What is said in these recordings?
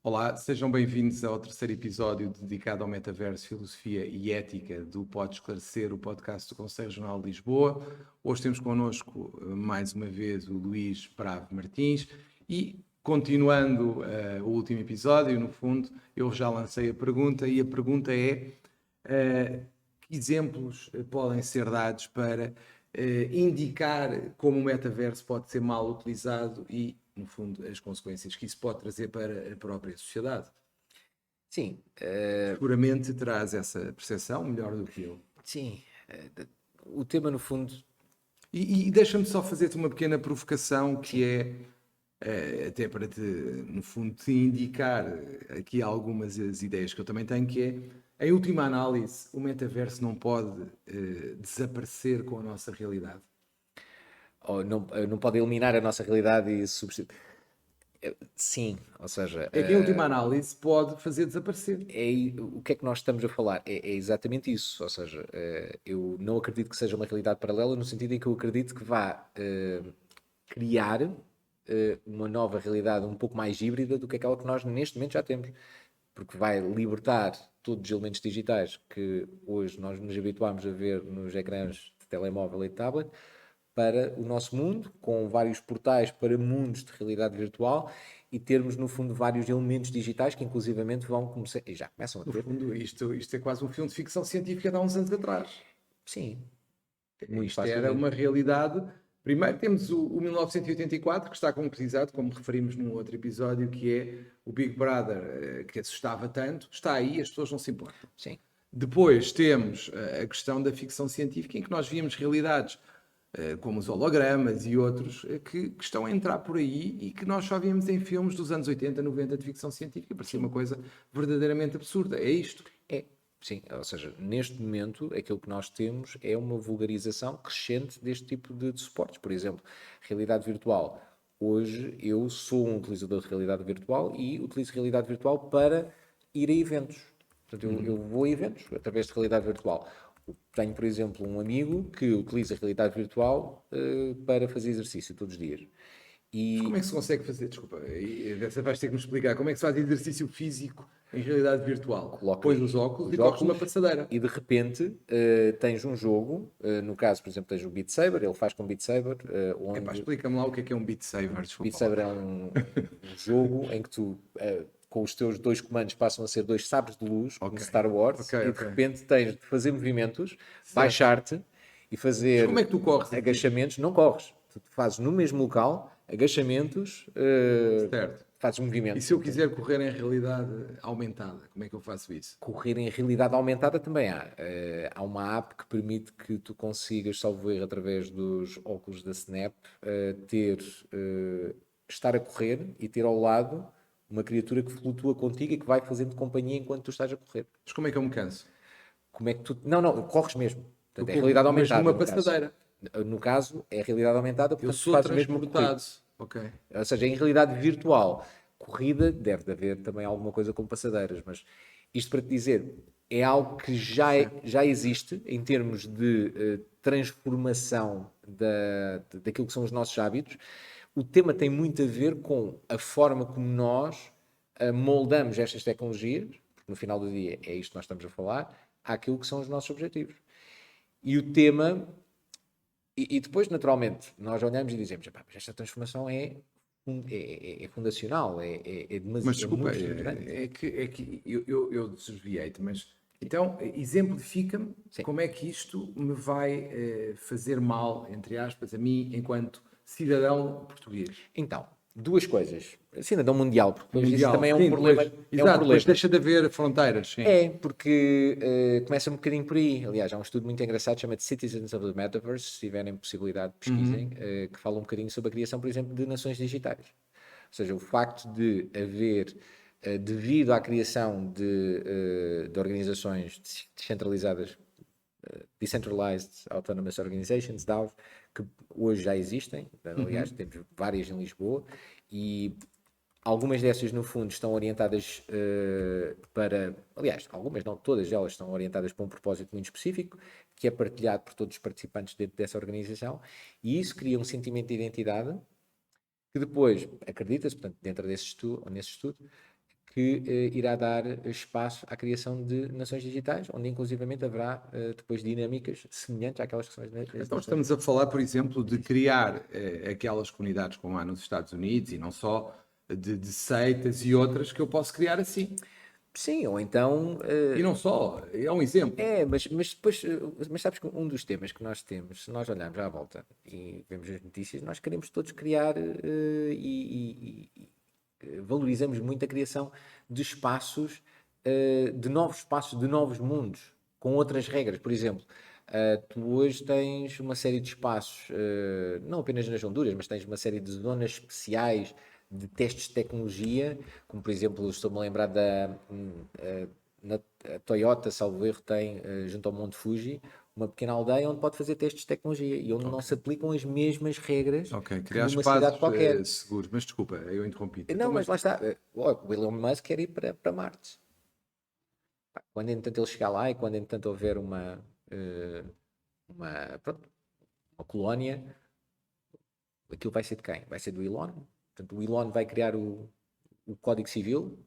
Olá, sejam bem-vindos ao terceiro episódio dedicado ao metaverso, filosofia e ética do Pode Esclarecer, o podcast do Conselho Regional de Lisboa. Hoje temos connosco, mais uma vez, o Luís Pravo Martins e, continuando o último episódio, no fundo, eu já lancei a pergunta e a pergunta é que exemplos podem ser dados para indicar como o metaverso pode ser mal utilizado e, no fundo, as consequências que isso pode trazer para a própria sociedade. Sim, Seguramente terás essa percepção melhor do que eu. sim. O tema, no fundo, E deixa-me só fazer-te uma pequena provocação que é, até para te, no fundo, te indicar aqui algumas as ideias que eu também tenho, que é, em última análise, o metaverso não pode desaparecer com a nossa realidade. não pode eliminar a nossa realidade e substituir. Sim, ou seja, É que, em última análise, pode fazer desaparecer. o que é que nós estamos a falar? É exatamente isso. Ou seja, eu não acredito que seja uma realidade paralela, no sentido em que eu acredito que vá criar uma nova realidade um pouco mais híbrida do que aquela que nós neste momento já temos. Porque vai libertar todos os elementos digitais que hoje nós nos habituámos a ver nos ecrãs de telemóvel e de tablet para o nosso mundo, com vários portais para mundos de realidade virtual e termos, no fundo, vários elementos digitais que, inclusivamente, vão começar, e já começam a No ter. fundo, isto é quase um filme de ficção científica de há uns anos atrás. Sim, muito Isto era facilmente. uma realidade. Primeiro temos o 1984, que está concretizado, como referimos num outro episódio, que é o Big Brother, que assustava tanto. Está aí, as pessoas não se importam. Sim, Depois temos a questão da ficção científica, em que nós víamos realidades como os hologramas e outros, que estão a entrar por aí e que nós só víamos em filmes dos anos 80, 90 de ficção científica. Parecia uma coisa verdadeiramente absurda. É isto. sim, ou seja, neste momento aquilo que nós temos é uma vulgarização crescente deste tipo de suportes. Por exemplo, realidade virtual. Hoje eu sou um utilizador de realidade virtual e utilizo realidade virtual para ir a eventos. Portanto, eu vou a eventos através de realidade virtual. Tenho, por exemplo, um amigo que utiliza a realidade virtual para fazer exercício todos os dias. Mas E como é que se consegue fazer? Desculpa, dessa vais ter que me explicar. Como é que se faz exercício físico em realidade virtual? Pões colocas os óculos os e corres numa óculos passadeira. e de repente tens um jogo, no caso, por exemplo, tens o Beat Saber, ele faz com Beat Saber, Epá, onde explica-me lá o que é um Beat Saber, Beat desculpa lá. Saber é um jogo em que tu, com os teus dois comandos, passam a ser dois sabres de luz, como Ok, Star Wars, ok, e de ok. repente tens de fazer movimentos, Certo. baixar-te e Mas como fazer é que tu corres aqui? agachamentos, não corres, tu fazes no mesmo local, agachamentos, Certo. fazes E movimentos. se eu quiser correr em realidade aumentada, como é que eu faço isso? Correr em realidade aumentada também há. Há uma app que permite que tu consigas, salvo erro, através dos óculos da Snap, estar a correr e ter ao lado uma criatura que flutua contigo e que vai fazendo companhia enquanto tu estás a correr. Mas como é que eu me canso? Como é que tu. Não, não, corres mesmo. Eu Portanto, é corro, realidade mas aumentada numa no caso. passadeira. No caso, é realidade aumentada, Eu portanto, tu sou fazes mesmo a corrida. transportado. Ok. Ou seja, em realidade virtual, corrida, deve de haver também alguma coisa com passadeiras, mas isto para te dizer, é algo que já existe em termos de transformação daquilo que são os nossos hábitos. O tema tem muito a ver com a forma como nós moldamos estas tecnologias, porque no final do dia é isto que nós estamos a falar, àquilo que são os nossos objetivos. E o tema e depois, naturalmente, nós olhamos e dizemos: "Epá, mas esta transformação é fundacional, Mas é desculpa, muito estruturante." é que eu desviei-te, mas então exemplifica-me Sim. como é que isto me vai fazer mal, entre aspas, a mim, enquanto cidadão português. Então, duas coisas. Cidadão mundial, porque depois isso Mundial, também é um sim, problema. depois, É um exato, depois problema. deixa de haver fronteiras, sim. É, porque começa um bocadinho por aí. Aliás, há um estudo muito engraçado, chama-se Citizens of the Metaverse, se tiverem possibilidade, pesquisem, que fala um bocadinho sobre a criação, por exemplo, de nações digitais. Ou seja, o facto de haver, devido à criação de organizações descentralizadas, Decentralized Autonomous Organizations, DAOs, que hoje já existem, aliás, temos várias em Lisboa, e Algumas dessas, no fundo, estão orientadas para... Aliás, algumas não, todas elas estão orientadas para um propósito muito específico, que é partilhado por todos os participantes dentro dessa organização, e isso cria um sentimento de identidade que depois, acredita-se, portanto, dentro desse estudo, ou nesse estudo, que irá dar espaço à criação de nações digitais, onde inclusivamente haverá depois dinâmicas semelhantes àquelas que são as Então nações. estamos a falar, por exemplo, de criar aquelas comunidades como há nos Estados Unidos e não só, de seitas e outras que eu posso criar assim. Sim, ou então... E não só, é um exemplo. mas depois, mas sabes que um dos temas que nós temos, se nós olharmos à volta e vemos as notícias, nós queremos todos criar valorizamos muito a criação de espaços, de novos espaços, de novos mundos, com outras regras. Por exemplo, tu hoje tens uma série de espaços, não apenas nas Honduras, mas tens uma série de zonas especiais de testes de tecnologia, como por exemplo, estou-me a lembrar a Toyota, salvo erro, tem junto ao Monte Fuji uma pequena aldeia onde pode fazer testes de tecnologia e onde não se aplicam as mesmas regras Ok, que criar numa espaços cidade qualquer. seguros. Mas desculpa, eu interrompi-te. Não, Então, mas lá está. O Elon Musk quer ir para Marte. Pá, quando entretanto ele chegar lá e quando entretanto houver pronto, uma colónia, aquilo vai ser de quem? Vai ser do Elon. Portanto, o Elon vai criar o Código Civil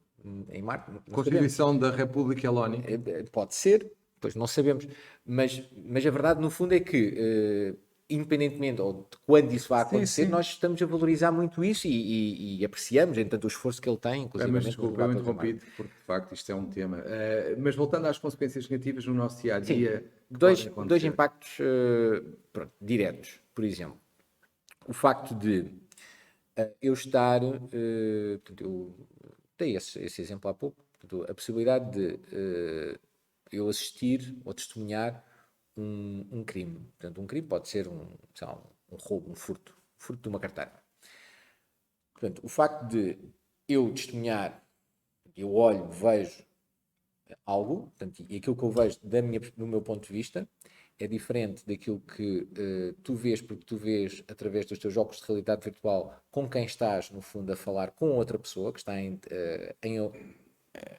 em Marte. Não sabemos. Constituição da República Helónica. Pode ser, pois não sabemos. Mas a verdade, no fundo, é que, independentemente ou de quando isso vai acontecer, sim. nós estamos a valorizar muito isso e apreciamos, entanto, o esforço que ele tem, inclusive. Mas desculpa, eu interrompi-te, porque de facto isto é um tema. Mas voltando às consequências negativas no nosso dia a dia, Dois impactos pronto, diretos. Por exemplo, o facto de eu estar, portanto, eu dei esse exemplo há pouco, portanto, a possibilidade de eu assistir ou testemunhar um crime. Portanto, um crime pode ser sei lá, um roubo, um furto de uma carteira. Portanto, o facto de eu testemunhar, eu olho, vejo algo, portanto, e aquilo que eu vejo do meu ponto de vista é diferente daquilo que tu vês, porque tu vês através dos teus óculos de realidade virtual com quem estás, no fundo, a falar com outra pessoa que está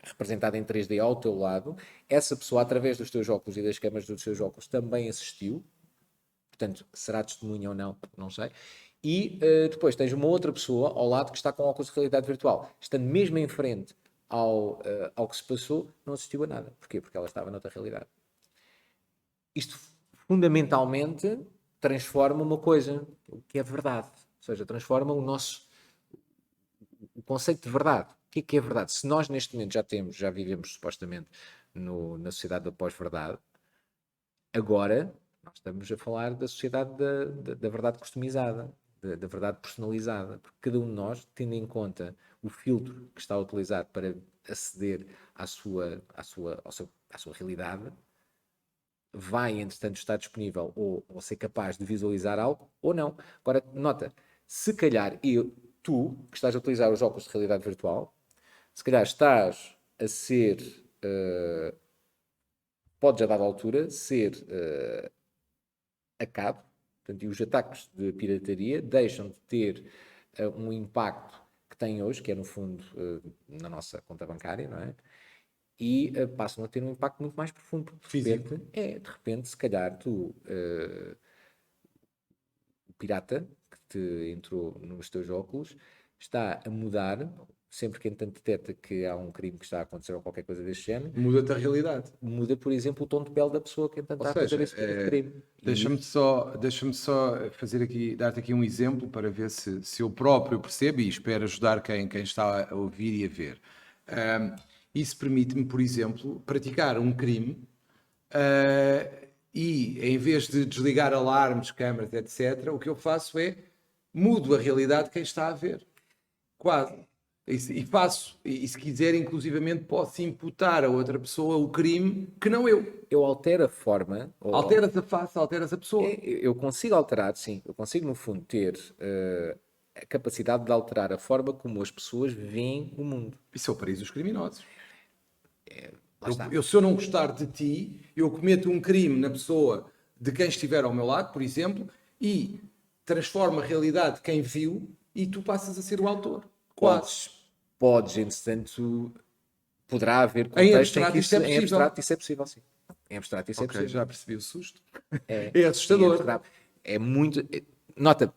representada em 3D ao teu lado. Essa pessoa, através dos teus óculos e das câmaras dos teus óculos, também assistiu. Portanto, será testemunha ou não, não sei. E depois tens uma outra pessoa ao lado que está com óculos de realidade virtual. Estando mesmo em frente ao que se passou, não assistiu a nada. Porquê? Porque ela estava noutra realidade. Isto, fundamentalmente, transforma uma coisa, o que é verdade. Ou seja, transforma o conceito de verdade. O que é verdade? Se nós, neste momento, já vivemos, supostamente, na sociedade da pós-verdade, agora nós estamos a falar da sociedade da verdade customizada, da verdade personalizada, porque cada um de nós, tendo em conta o filtro que está a utilizar para aceder à sua realidade, vai, entretanto, estar disponível ou ser capaz de visualizar algo ou não. Agora, nota, se calhar tu, que estás a utilizar os óculos de realidade virtual, se calhar estás a ser, podes a dada altura ser a cabo, portanto, e os ataques de pirataria deixam de ter um impacto que têm hoje, que é no fundo na nossa conta bancária, não é? E passam a ter um impacto muito mais profundo, porque de repente, se calhar o pirata que te entrou nos teus óculos está a mudar, sempre que entanto detecta que há um crime que está a acontecer ou qualquer coisa deste género, muda-te a realidade. Muda, por exemplo, o tom de pele da pessoa que entanto está a fazer esse crime. Deixa-me só dar-te aqui um exemplo para ver se eu próprio percebo e espero ajudar quem está a ouvir e a ver. Isso permite-me, por exemplo, praticar um crime e, em vez de desligar alarmes, câmaras, etc., o que eu faço é mudo a realidade de quem está a ver. Quase. E se quiser, inclusivamente, posso imputar a outra pessoa o crime que não eu. Eu altero a forma. Alteras a face, alteras a pessoa. Eu consigo alterar, sim. Eu consigo, no fundo, ter a capacidade de alterar a forma como as pessoas veem o mundo. Isso é o paraíso dos criminosos. Se eu não gostar de ti, eu cometo um crime na pessoa de quem estiver ao meu lado, por exemplo, e transformo a realidade de quem viu e tu passas a ser o autor. Quase. podes, entretanto, poderá haver Em contexto em abstrato que isto é em possível. abstrato isso é possível, sim. Em abstrato isso é Ok, possível. já percebi o susto. É, É em assustador. abstrato. É muito. Nota,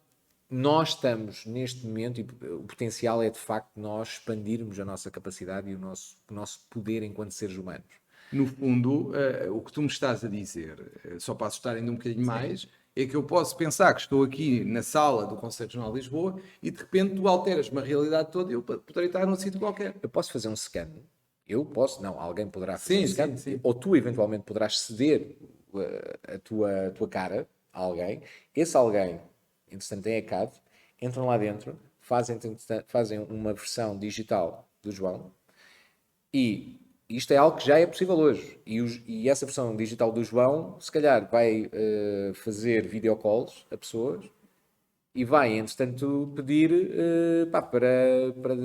nós estamos neste momento, e o potencial é de facto nós expandirmos a nossa capacidade e o nosso poder enquanto seres humanos. No fundo, o que tu me estás a dizer, só para assustar ainda um bocadinho mais, é que eu posso pensar que estou aqui na sala do Conselho Regional de Lisboa e de repente tu alteras-me a realidade toda e eu poderia estar num sítio qualquer. Eu posso fazer um scan. Eu posso, não, alguém poderá fazer Sim, um scan, sim, sim. ou tu eventualmente poderás ceder a tua cara a alguém. Esse alguém, entretanto, tem a CAD, entram lá dentro, fazem uma versão digital do João e isto é algo que já é possível hoje. E essa versão digital do João, se calhar, vai fazer videocalls a pessoas e vai, entretanto, pedir para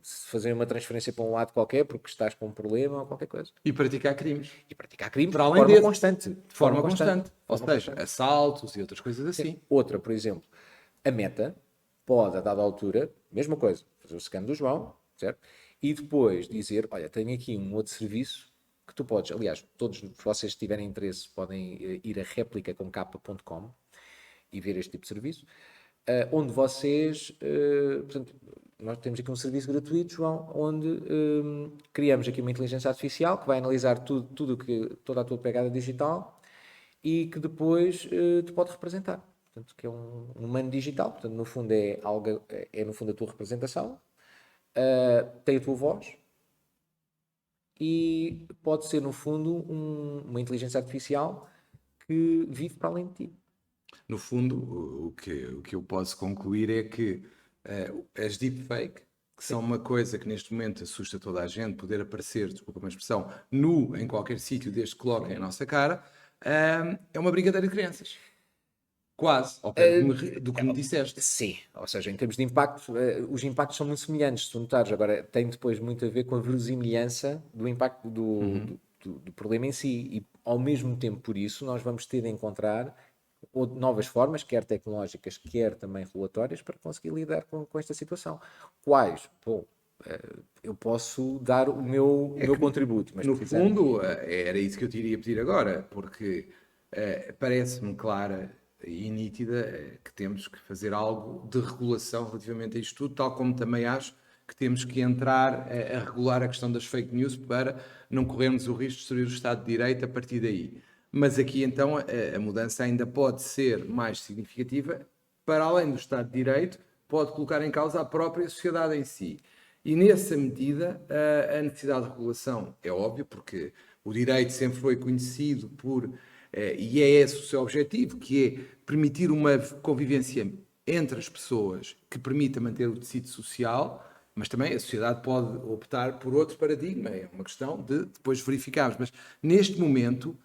se fazer uma transferência para um lado qualquer porque estás com um problema ou qualquer coisa. E praticar crimes. E praticar crimes Para de além forma desse, constante. de forma constante. Ou Forma seja, constante. assaltos e outras coisas Sim. assim. Outra, por exemplo, a Meta pode, a dada altura, mesma coisa, fazer o scan do João, certo? E depois dizer, olha, tenho aqui um outro serviço que tu podes, aliás, todos vocês que tiverem interesse podem ir a replica.com e ver este tipo de serviço, onde vocês, portanto, nós temos aqui um serviço gratuito, João, onde criamos aqui uma inteligência artificial que vai analisar toda a tua pegada digital e que depois te pode representar. Portanto, que é um humano digital, portanto, no fundo é no fundo a tua representação, tem a tua voz e pode ser no fundo uma inteligência artificial que vive para além de ti. No fundo, o que eu posso concluir é que as deepfake, que são uma coisa que neste momento assusta toda a gente, poder aparecer, desculpa uma expressão, nu em qualquer sítio desde que coloquem a nossa cara, é uma brincadeira de crianças. Quase, ao pé do que me disseste. Sim, ou seja, em termos de impacto, os impactos são muito semelhantes, se tu notares. Agora, tem depois muito a ver com a verosimilhança do impacto do problema em si. E, ao mesmo tempo, por isso, nós vamos ter de encontrar novas formas, quer tecnológicas, quer também regulatórias, para conseguir lidar com esta situação. Quais? Bom, eu posso dar o meu contributo, mas No precisamos. fundo, era isso que eu te iria pedir agora, porque parece-me clara e nítida que temos que fazer algo de regulação relativamente a isto tudo, tal como também acho que temos que entrar a regular a questão das fake news para não corrermos o risco de destruir o Estado de Direito a partir daí. Mas aqui então a mudança ainda pode ser mais significativa, para além do Estado de Direito, pode colocar em causa a própria sociedade em si. E nessa medida, a necessidade de regulação é óbvio, porque o direito sempre foi conhecido por, e é esse o seu objetivo, que é permitir uma convivência entre as pessoas que permita manter o tecido social, mas também a sociedade pode optar por outro paradigma, é uma questão de depois verificarmos. Mas neste momento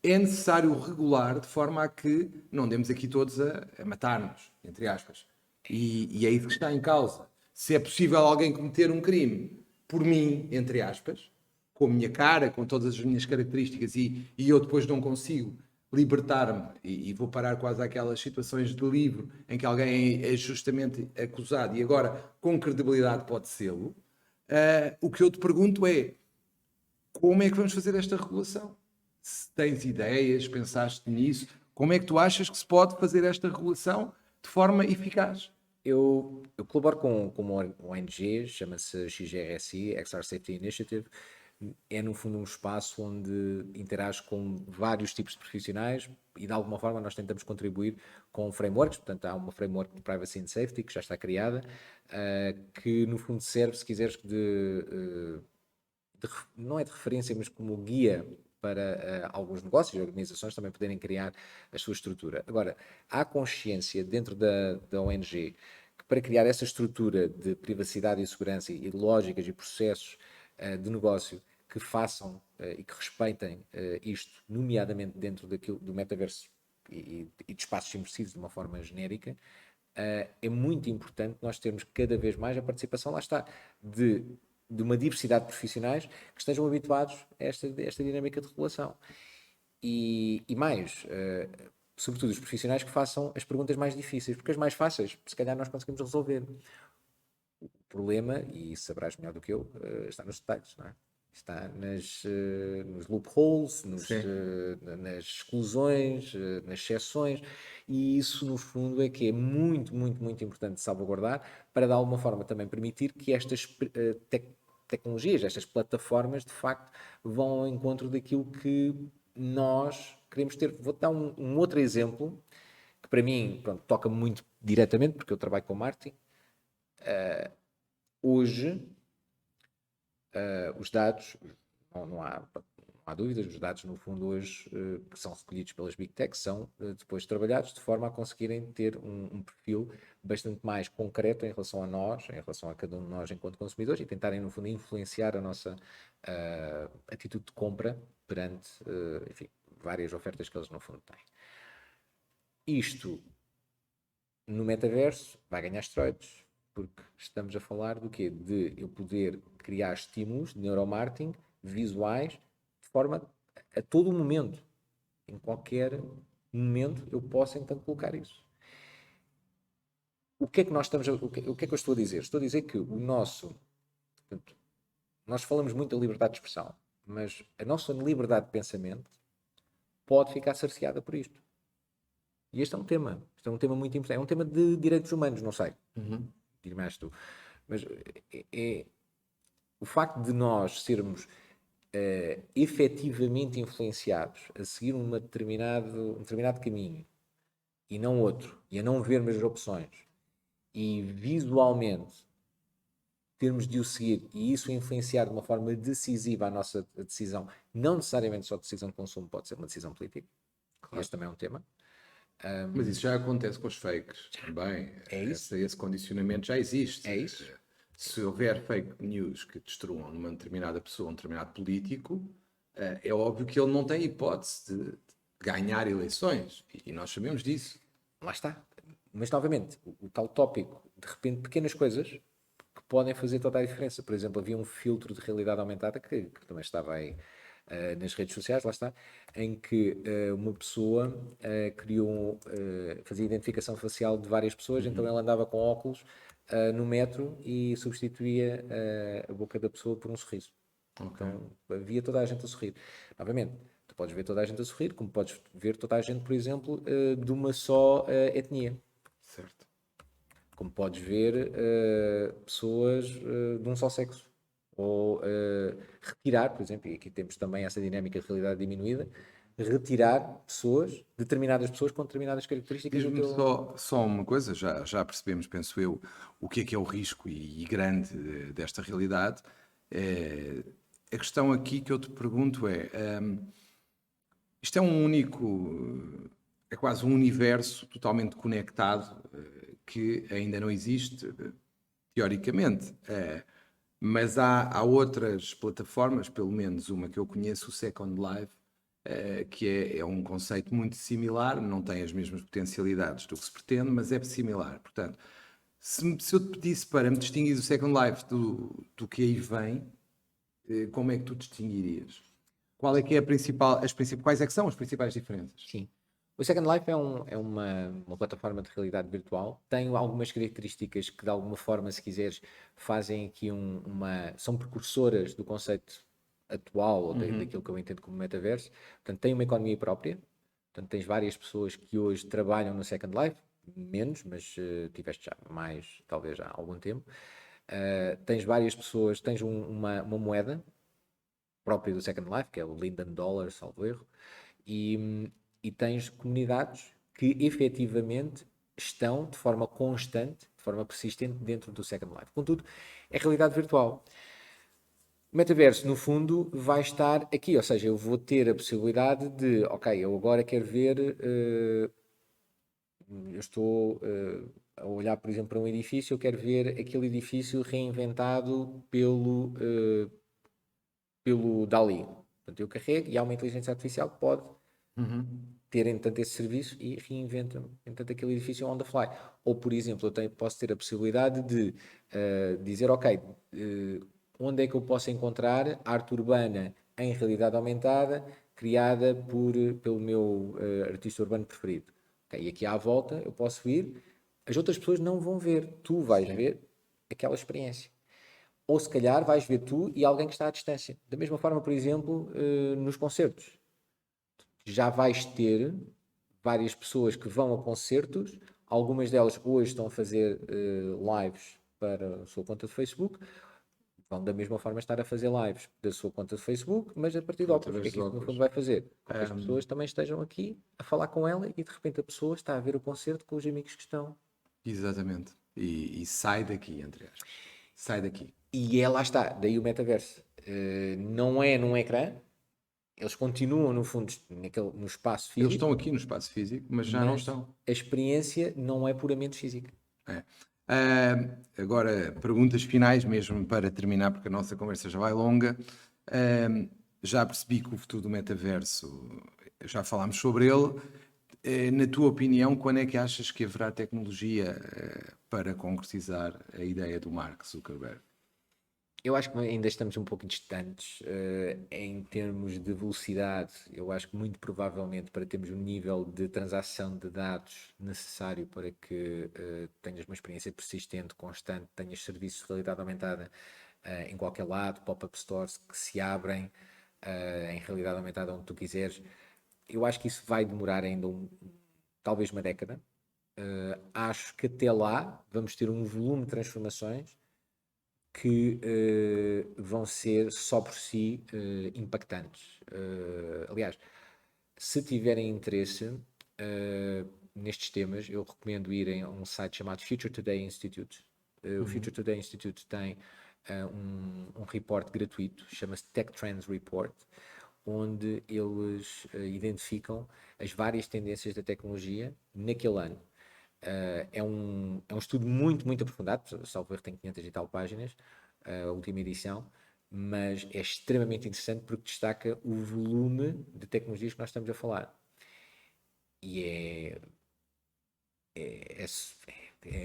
é necessário regular de forma a que não demos aqui todos a matar-nos, entre aspas. E é isso que está em causa. Se é possível alguém cometer um crime por mim, entre aspas, com a minha cara, com todas as minhas características, e eu depois não consigo libertar-me e vou parar quase àquelas situações de livro em que alguém é justamente acusado e agora com credibilidade pode sê-lo, o que eu te pergunto é como é que vamos fazer esta regulação? Se tens ideias, pensaste nisso, como é que tu achas que se pode fazer esta regulação de forma eficaz? Eu colaboro com uma ONG, chama-se XRSI, XR Safety Initiative. É, no fundo, um espaço onde interage com vários tipos de profissionais e, de alguma forma, nós tentamos contribuir com frameworks. Portanto, há uma framework de Privacy and Safety que já está criada, que, no fundo, serve, se quiseres, não é de referência, mas como guia para alguns negócios e organizações também poderem criar a sua estrutura. Agora, há consciência dentro da ONG que para criar essa estrutura de privacidade e segurança e lógicas e processos de negócio que façam e que respeitem isto, nomeadamente dentro do metaverso e de espaços imersivos de uma forma genérica, é muito importante nós termos cada vez mais a participação, lá está, de uma diversidade de profissionais que estejam habituados a esta dinâmica de regulação. E mais, sobretudo os profissionais que façam as perguntas mais difíceis, porque as mais fáceis, se calhar nós conseguimos resolver. problema, e saberás melhor do que eu, está nos detalhes, não é? Está nos loopholes, Sim. nas exclusões, nas exceções, e isso, no fundo, é que é muito, muito, muito importante salvaguardar para, de alguma forma, também permitir que estas tecnologias, estas plataformas, de facto, vão ao encontro daquilo que nós queremos ter. Vou-te dar um outro exemplo, que para mim, pronto, toca muito diretamente, porque eu trabalho com marketing. Hoje, os dados, não há dúvidas, os dados, no fundo, hoje, que são recolhidos pelas Big Techs, são depois trabalhados de forma a conseguirem ter um perfil bastante mais concreto em relação a nós, em relação a cada um de nós enquanto consumidores, e tentarem, no fundo, influenciar a nossa atitude de compra perante, enfim, várias ofertas que eles, no fundo, têm. Isto, no metaverso, vai ganhar esteroides, porque estamos a falar do quê? De eu poder criar estímulos de neuromarketing visuais de forma a todo momento. Em qualquer momento eu posso então colocar isso. O que é que nós estamos o que é que eu estou a dizer? Estou a dizer que o nosso, portanto, nós falamos muito da liberdade de expressão, mas a nossa liberdade de pensamento pode ficar cerceada por isto. E este é um tema. Este é um tema muito importante. É um tema de direitos humanos, não sei. Diz mais tu. Mas o facto de nós sermos efetivamente influenciados a seguir um determinado caminho e não outro, e a não vermos as opções, e visualmente termos de o seguir e isso influenciar de uma forma decisiva a nossa decisão, não necessariamente só decisão de consumo, pode ser uma decisão política. Claro. Este também é um tema. Mas isso já acontece com os fakes também. É isso. Esse condicionamento já existe. É isso. Se houver fake news que destruam uma determinada pessoa, um determinado político, é óbvio que ele não tem hipótese de ganhar eleições. E nós sabemos disso. Lá está. Mas, novamente, o tal tópico, de repente, pequenas coisas que podem fazer toda a diferença. Por exemplo, havia um filtro de realidade aumentada que também estava aí nas redes sociais, lá está, em que uma pessoa fazia identificação facial de várias pessoas, então ele andava com óculos no metro e substituía a boca da pessoa por um sorriso. Então havia toda a gente a sorrir. Novamente, tu podes ver toda a gente a sorrir, como podes ver toda a gente, por exemplo, de uma só etnia. Certo. Como podes ver pessoas de um só sexo. Ou retirar, por exemplo, e aqui temos também essa dinâmica de realidade diminuída, retirar pessoas, determinadas pessoas com determinadas características do Diz-me teu... só uma coisa, já percebemos, penso eu, o que é o risco e grande desta realidade. A questão aqui que eu te pergunto é, isto é é quase um universo totalmente conectado, que ainda não existe, teoricamente. Mas há outras plataformas, pelo menos uma que eu conheço, o Second Life, que é um conceito muito similar, não tem as mesmas potencialidades do que se pretende, mas é similar. Portanto, se eu te pedisse para me distinguir o Second Life do que aí vem, como é que tu distinguirias? Qual é que é quais é que são as principais diferenças? Sim. O Second Life é uma plataforma de realidade virtual. Tem algumas características que, de alguma forma, se quiseres, fazem aqui são precursoras do conceito atual, ou daquilo que eu entendo como metaverso. Portanto, tem uma economia própria. Portanto, tens várias pessoas que hoje trabalham no Second Life, menos, mas tiveste já mais, talvez já há algum tempo. Tens várias pessoas, tens uma moeda própria do Second Life, que é o Linden Dollar, salvo erro, e tens comunidades que efetivamente estão de forma constante, de forma persistente dentro do Second Life. Contudo, é realidade virtual. O metaverso, no fundo, vai estar aqui, ou seja, eu vou ter a possibilidade de, ok, eu agora quero ver, eu estou a olhar, por exemplo, para um edifício, eu quero ver aquele edifício reinventado pelo Dali. Portanto, eu carrego e há uma inteligência artificial que pode ter, entanto, esse serviço e reinventa, entanto, aquele edifício on the fly. Ou, por exemplo, posso ter a possibilidade de dizer, ok, onde é que eu posso encontrar arte urbana em realidade aumentada, criada pelo meu artista urbano preferido. Okay, e aqui à volta eu posso ir, as outras pessoas não vão ver, tu vais ver, aquela experiência. Ou se calhar vais ver tu e alguém que está à distância. Da mesma forma, por exemplo, nos concertos. Já vais ter várias pessoas que vão a concertos, algumas delas hoje estão a fazer lives para a sua conta de Facebook, vão da mesma forma estar a fazer lives da sua conta de Facebook, mas a partir de óculos. O que é que isso no fundo vai fazer? Que as pessoas também estejam aqui a falar com ela e de repente a pessoa está a ver o concerto com os amigos que estão. Exatamente. E sai daqui, entre aspas. Sai daqui. E lá está, daí o metaverso. Não é num ecrã, eles continuam no fundo no espaço físico. Eles estão aqui no espaço físico, mas já não estão. A experiência não é puramente física. Agora, perguntas finais, mesmo para terminar, porque a nossa conversa já vai longa. Já percebi que o futuro do metaverso, já falámos sobre ele. Na tua opinião, quando é que achas que haverá tecnologia para concretizar a ideia do Mark Zuckerberg? Eu acho que ainda estamos um pouco distantes em termos de velocidade. Eu acho que muito provavelmente para termos um nível de transação de dados necessário para que tenhas uma experiência persistente, constante, tenhas serviços de realidade aumentada em qualquer lado, pop-up stores que se abrem em realidade aumentada onde tu quiseres. Eu acho que isso vai demorar ainda talvez uma década. Acho que até lá vamos ter um volume de transformações que vão ser só por si impactantes. Aliás, se tiverem interesse nestes temas, eu recomendo irem a um site chamado Future Today Institute. O Future Today Institute tem um report gratuito, chama-se Tech Trends Report, onde eles identificam as várias tendências da tecnologia naquele ano. É um estudo muito, muito aprofundado, salvo erro tem 500 e tal páginas, a última edição, mas é extremamente interessante porque destaca o volume de tecnologias que nós estamos a falar. E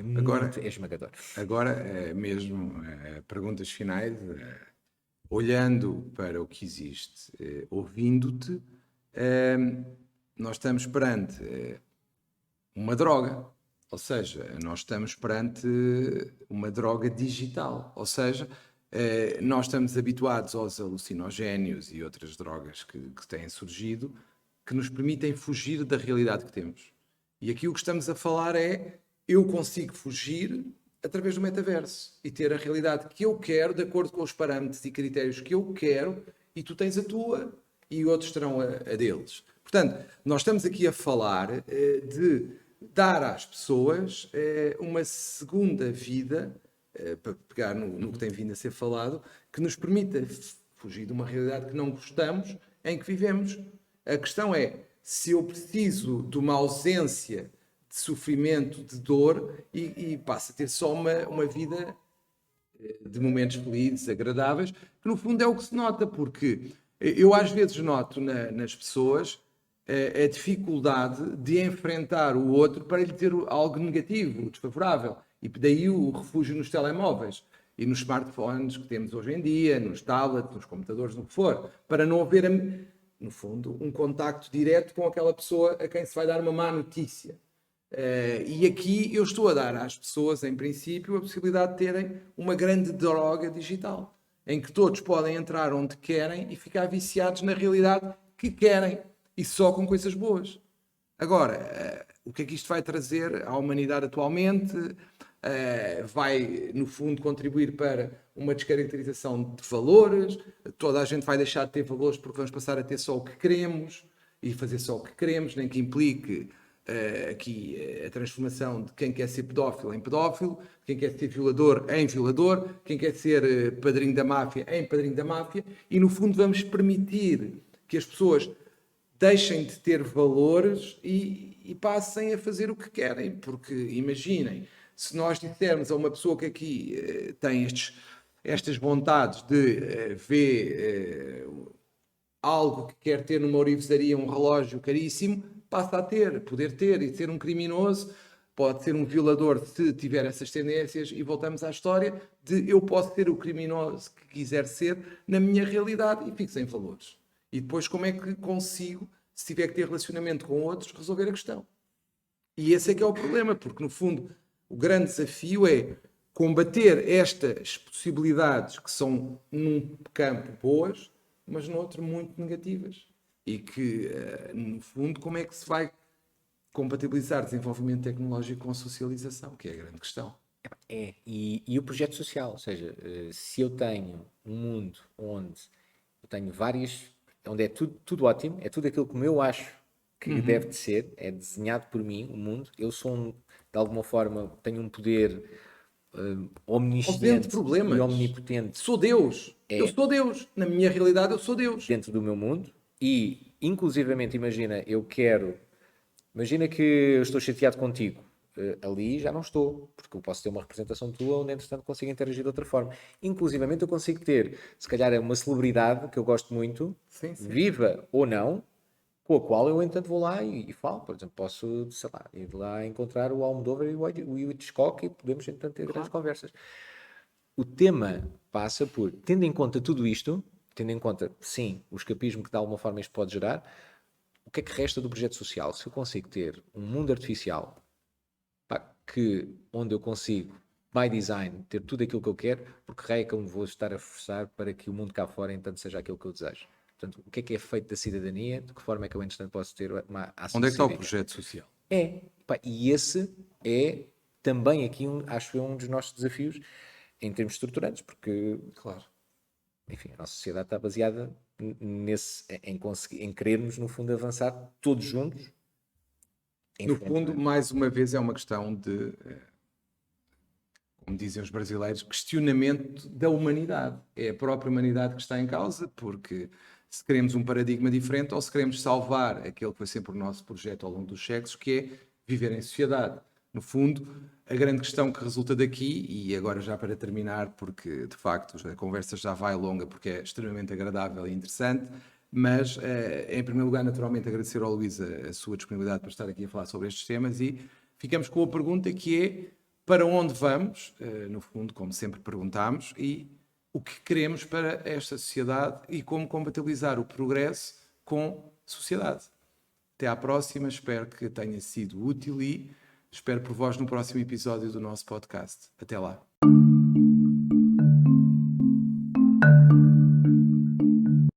muito esmagador. Agora, mesmo perguntas finais, olhando para o que existe, ouvindo-te, nós estamos perante uma droga. Ou seja, nós estamos perante uma droga digital. Ou seja, nós estamos habituados aos alucinogénios e outras drogas que têm surgido, que nos permitem fugir da realidade que temos. E aqui o que estamos a falar é, eu consigo fugir através do metaverso e ter a realidade que eu quero, de acordo com os parâmetros e critérios que eu quero, e tu tens a tua e outros terão a deles. Portanto, nós estamos aqui a falar de dar às pessoas uma segunda vida, para pegar no que tem vindo a ser falado, que nos permita fugir de uma realidade que não gostamos, em que vivemos. A questão é, se eu preciso de uma ausência de sofrimento, de dor, e passo a ter só uma vida de momentos felizes, agradáveis, que no fundo é o que se nota, porque eu às vezes noto nas pessoas a dificuldade de enfrentar o outro para lhe ter algo negativo, desfavorável. E daí o refúgio nos telemóveis e nos smartphones que temos hoje em dia, nos tablets, nos computadores, no que for, para não haver, no fundo, um contacto direto com aquela pessoa a quem se vai dar uma má notícia. E aqui eu estou a dar às pessoas, em princípio, a possibilidade de terem uma grande droga digital, em que todos podem entrar onde querem e ficar viciados na realidade que querem. E só com coisas boas. Agora, o que é que isto vai trazer à humanidade atualmente? Vai, no fundo, contribuir para uma descaracterização de valores. Toda a gente vai deixar de ter valores porque vamos passar a ter só o que queremos e fazer só o que queremos, nem que implique aqui a transformação de quem quer ser pedófilo em pedófilo, quem quer ser violador em violador, quem quer ser padrinho da máfia em padrinho da máfia. E, no fundo, vamos permitir que as pessoas deixem de ter valores e passem a fazer o que querem, porque imaginem, se nós dissermos a uma pessoa que aqui tem estas vontades de ver algo que quer ter numa orivesaria, um relógio caríssimo, passa a poder ter e ser um criminoso, pode ser um violador se tiver essas tendências, e voltamos à história de eu posso ser o criminoso que quiser ser na minha realidade e fico sem valores. E depois como é que consigo, se tiver que ter relacionamento com outros, resolver a questão? E esse é que é o problema, porque no fundo o grande desafio é combater estas possibilidades que são num campo boas, mas no outro muito negativas. E que, no fundo, como é que se vai compatibilizar desenvolvimento tecnológico com socialização, que é a grande questão. E o projeto social, ou seja, se eu tenho um mundo onde eu tenho várias, onde é tudo ótimo, é tudo aquilo como eu acho que deve de ser, é desenhado por mim, o mundo, eu sou, de alguma forma, tenho um poder Ausente de omnisciente e problemas. omnipotente Sou Deus. Eu sou Deus. Na minha realidade, eu sou Deus. dentro do meu mundo e, inclusivamente, imagina que eu estou chateado contigo. Ali já não estou, porque eu posso ter uma representação tua onde, entretanto, consigo interagir de outra forma. Inclusivamente, eu consigo ter, se calhar, uma celebridade que eu gosto muito, Sim, sim. viva ou não, com a qual eu, entanto, vou lá e falo. Por exemplo, posso, sei lá, ir lá encontrar o Almodóvar e o Hitchcock e podemos, entanto, ter grandes conversas. O tema passa por, tendo em conta tudo isto, tendo em conta, sim, o escapismo que de alguma forma isto pode gerar, o que é que resta do projeto social? Se eu consigo ter um mundo artificial, pá, onde eu consigo, by design, ter tudo aquilo que eu quero, porque raio é que eu me vou estar a forçar para que o mundo cá fora, entanto, seja aquilo que eu desejo. Portanto, o que é feito da cidadania? De que forma é que eu, entretanto, posso ter uma ação Onde é que está o cívica? projeto social? Pá, e esse é também aqui, acho eu, um dos nossos desafios em termos estruturantes, porque, Claro. enfim, a nossa sociedade está baseada em querermos, no fundo, avançar todos juntos. No fundo, mais uma vez, é uma questão de, como dizem os brasileiros, questionamento da humanidade. É a própria humanidade que está em causa, porque se queremos um paradigma diferente ou se queremos salvar aquele que foi sempre o nosso projeto ao longo dos séculos, que é viver em sociedade. No fundo, a grande questão que resulta daqui, e agora já para terminar, porque de facto a conversa já vai longa, porque é extremamente agradável e interessante, mas em primeiro lugar, naturalmente, agradecer ao Luís a sua disponibilidade para estar aqui a falar sobre estes temas e ficamos com a pergunta que é para onde vamos, no fundo, como sempre perguntamos, e o que queremos para esta sociedade e como compatibilizar o progresso com sociedade. Até à próxima, espero que tenha sido útil e espero por vós no próximo episódio do nosso podcast. Até lá.